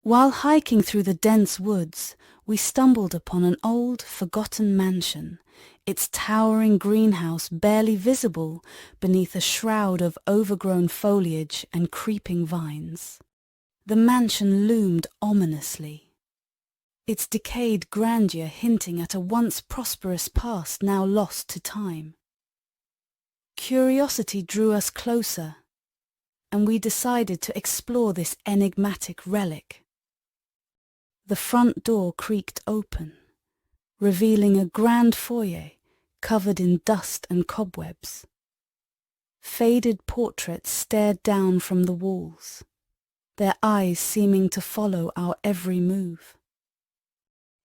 While hiking through the dense woods, we stumbled upon an old, forgotten mansion, its towering greenhouse barely visible beneath a shroud of overgrown foliage and creeping vines. The mansion loomed ominously, its decayed grandeur hinting at a once prosperous past now lost to time. Curiosity drew us closer, and we decided to explore this enigmatic relic. The front door creaked open, revealing a grand foyer covered in dust and cobwebs. Faded portraits stared down from the walls, their eyes seeming to follow our every move.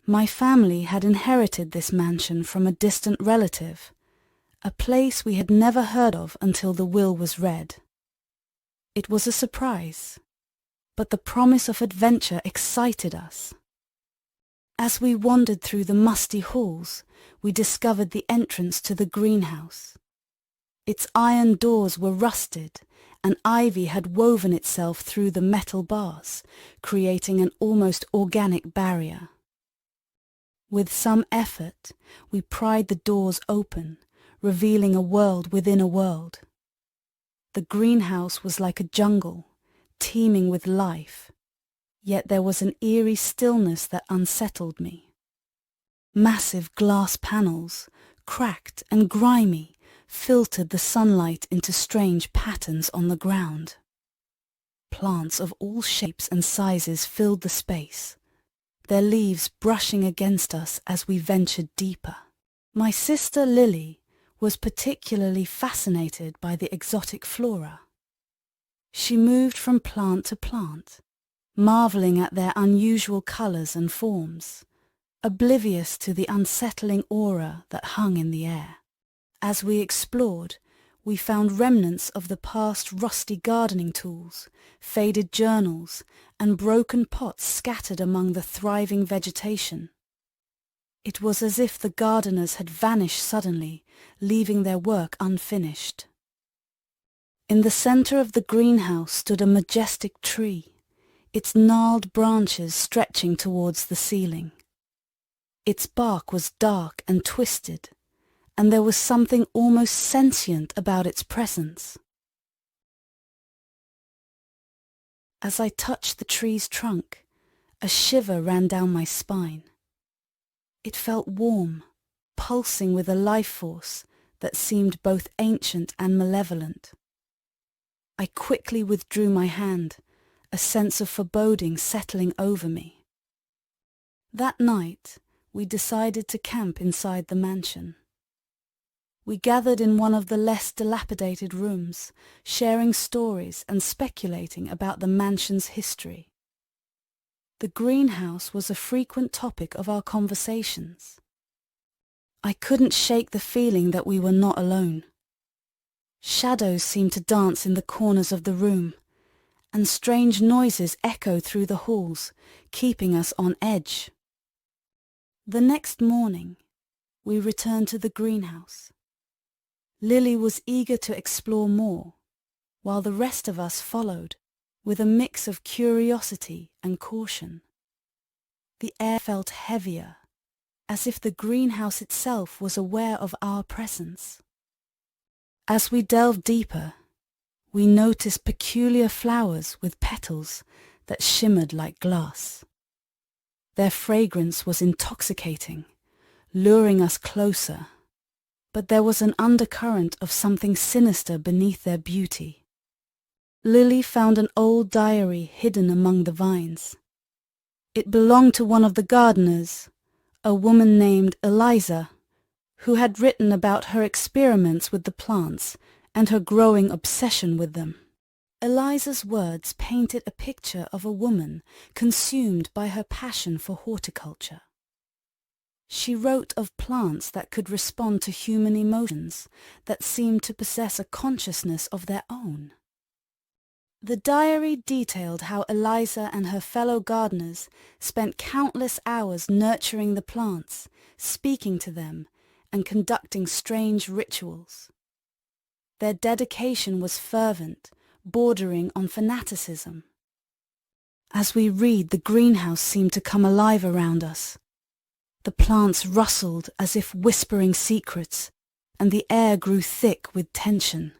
My family had inherited this mansion from a distant relative, a place we had never heard of until the will was read. It was a surprise, but the promise of adventure excited us. As we wandered through the musty halls, we discovered the entrance to the greenhouse. Its iron doors were rusted, and ivy had woven itself through the metal bars, creating an almost organic barrier. With some effort, we pried the doors open, revealing a world within a world. The greenhouse was like a jungle, teeming with life, yet there was an eerie stillness that unsettled me. Massive glass panels, cracked and grimy, filtered the sunlight into strange patterns on the ground. Plants of all shapes and sizes filled the space, their leaves brushing against us as we ventured deeper. My sister Lily was particularly fascinated by the exotic flora. She moved from plant to plant, marveling at their unusual colours and forms, oblivious to the unsettling aura that hung in the air. As we explored, we found remnants of the past rusty gardening tools, faded journals, and broken pots scattered among the thriving vegetation. It was as if the gardeners had vanished suddenly, leaving their work unfinished. In the centre of the greenhouse stood a majestic tree, its gnarled branches stretching towards the ceiling. Its bark was dark and twisted, and there was something almost sentient about its presence. As I touched the tree's trunk, a shiver ran down my spine. It felt warm, pulsing with a life force that seemed both ancient and malevolent. I quickly withdrew my hand, a sense of foreboding settling over me. That night, we decided to camp inside the mansion. We gathered in one of the less dilapidated rooms, sharing stories and speculating about the mansion's history. The greenhouse was a frequent topic of our conversations. I couldn't shake the feeling that we were not alone. Shadows seemed to dance in the corners of the room, and strange noises echoed through the halls, keeping us on edge. The next morning, we returned to the greenhouse. Lily was eager to explore more, while the rest of us followed, with a mix of curiosity and caution. The air felt heavier, as if the greenhouse itself was aware of our presence. As we delved deeper, we noticed peculiar flowers with petals that shimmered like glass. Their fragrance was intoxicating, luring us closer, but there was an undercurrent of something sinister beneath their beauty. Lily found an old diary hidden among the vines. It belonged to one of the gardeners, a woman named Eliza, who had written about her experiments with the plants and her growing obsession with them. Eliza's words painted a picture of a woman consumed by her passion for horticulture. She wrote of plants that could respond to human emotions, that seemed to possess a consciousness of their own. The diary detailed how Eliza and her fellow gardeners spent countless hours nurturing the plants, speaking to them, and conducting strange rituals. Their dedication was fervent, bordering on fanaticism. As we read, the greenhouse seemed to come alive around us. The plants rustled as if whispering secrets, and the air grew thick with tension.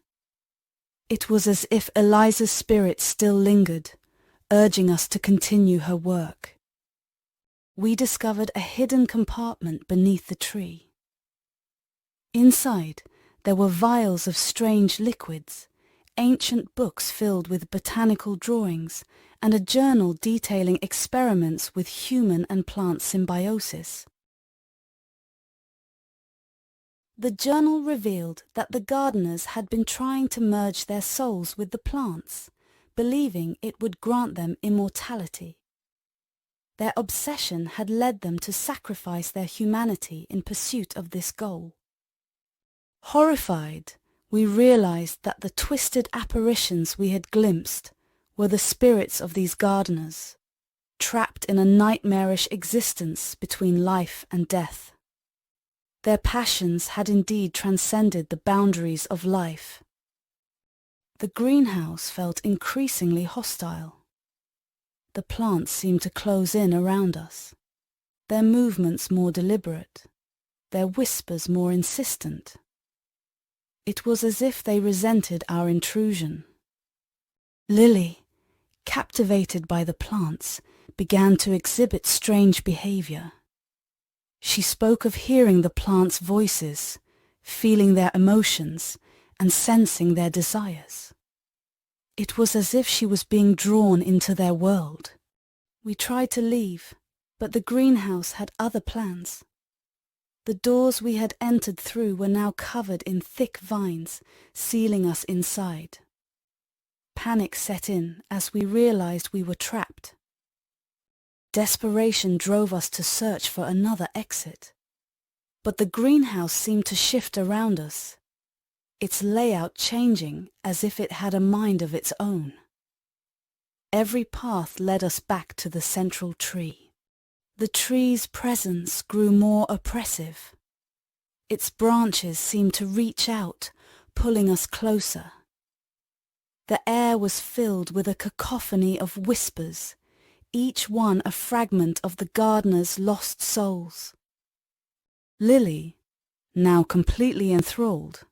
It was as if Eliza's spirit still lingered, urging us to continue her work. We discovered a hidden compartment beneath the tree. Inside, there were vials of strange liquids, ancient books filled with botanical drawings, and a journal detailing experiments with human and plant symbiosis. The journal revealed that the gardeners had been trying to merge their souls with the plants, believing it would grant them immortality. Their obsession had led them to sacrifice their humanity in pursuit of this goal. Horrified, we realized that the twisted apparitions we had glimpsed were the spirits of these gardeners, trapped in a nightmarish existence between life and death. Their passions had indeed transcended the boundaries of life. The greenhouse felt increasingly hostile. The plants seemed to close in around us, their movements more deliberate, their whispers more insistent. It was as if they resented our intrusion. Lily, captivated by the plants, began to exhibit strange behavior. She spoke of hearing the plants' voices, feeling their emotions, and sensing their desires. It was as if she was being drawn into their world. We tried to leave, but the greenhouse had other plans. The doors we had entered through were now covered in thick vines, sealing us inside. Panic set in as we realized we were trapped. Desperation drove us to search for another exit. But the greenhouse seemed to shift around us, its layout changing as if it had a mind of its own. Every path led us back to the central tree. The tree's presence grew more oppressive. Its branches seemed to reach out, pulling us closer. The air was filled with a cacophony of whispers, each one a fragment of the gardener's lost souls. Lily, now completely enthralled,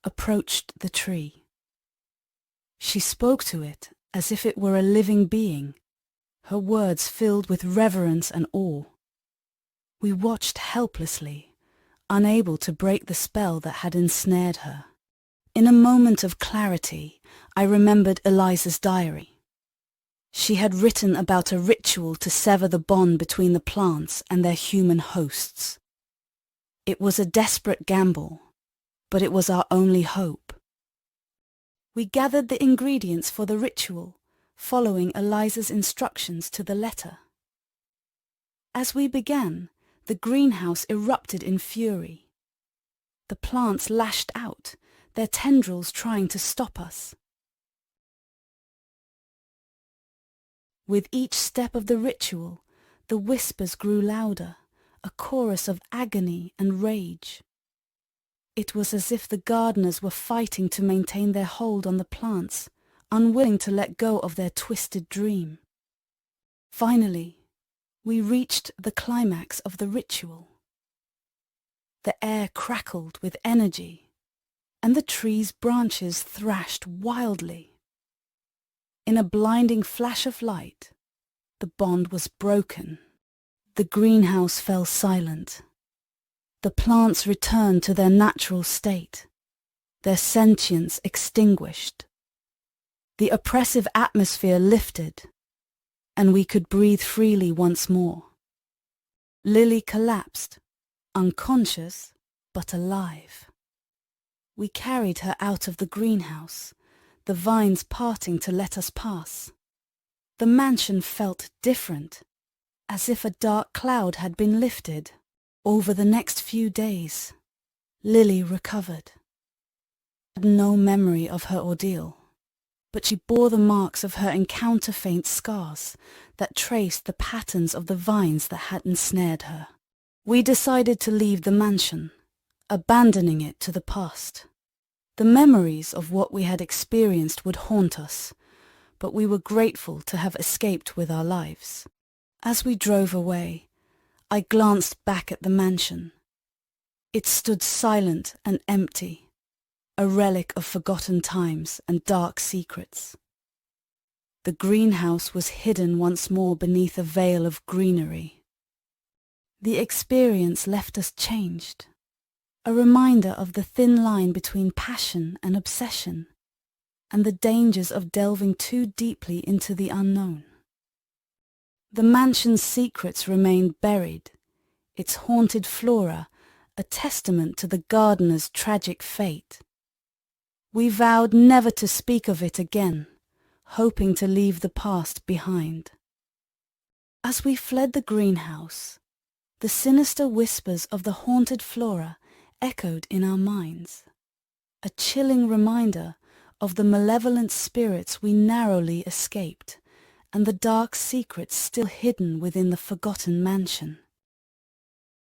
approached the tree. She spoke to it as if it were a living being, her words filled with reverence and awe. We watched helplessly, unable to break the spell that had ensnared her. In a moment of clarity, I remembered Eliza's diary. She had written about a ritual to sever the bond between the plants and their human hosts. It was a desperate gamble, but it was our only hope. We gathered the ingredients for the ritual, following Eliza's instructions to the letter. As we began, the greenhouse erupted in fury. The plants lashed out, their tendrils trying to stop us. With each step of the ritual, the whispers grew louder, a chorus of agony and rage. It was as if the gardeners were fighting to maintain their hold on the plants, unwilling to let go of their twisted dream. Finally, we reached the climax of the ritual. The air crackled with energy, and the tree's branches thrashed wildly. In a blinding flash of light, the bond was broken. The greenhouse fell silent. The plants returned to their natural state, their sentience extinguished. The oppressive atmosphere lifted, and we could breathe freely once more. Lily collapsed, unconscious but alive. We carried her out of the greenhouse, the vines parting to let us pass. The mansion felt different, as if a dark cloud had been lifted. Over the next few days, Lily recovered. She had no memory of her ordeal, but she bore the marks of her encounter, faint scars that traced the patterns of the vines that had ensnared her. We decided to leave the mansion, abandoning it to the past. The memories of what we had experienced would haunt us, but we were grateful to have escaped with our lives. As we drove away, I glanced back at the mansion. It stood silent and empty, a relic of forgotten times and dark secrets. The greenhouse was hidden once more beneath a veil of greenery. The experience left us changed, a reminder of the thin line between passion and obsession, and the dangers of delving too deeply into the unknown. The mansion's secrets remained buried, its haunted flora a testament to the gardener's tragic fate. We vowed never to speak of it again, hoping to leave the past behind. As we fled the greenhouse, the sinister whispers of the haunted flora echoed in our minds, a chilling reminder of the malevolent spirits we narrowly escaped and the dark secrets still hidden within the forgotten mansion.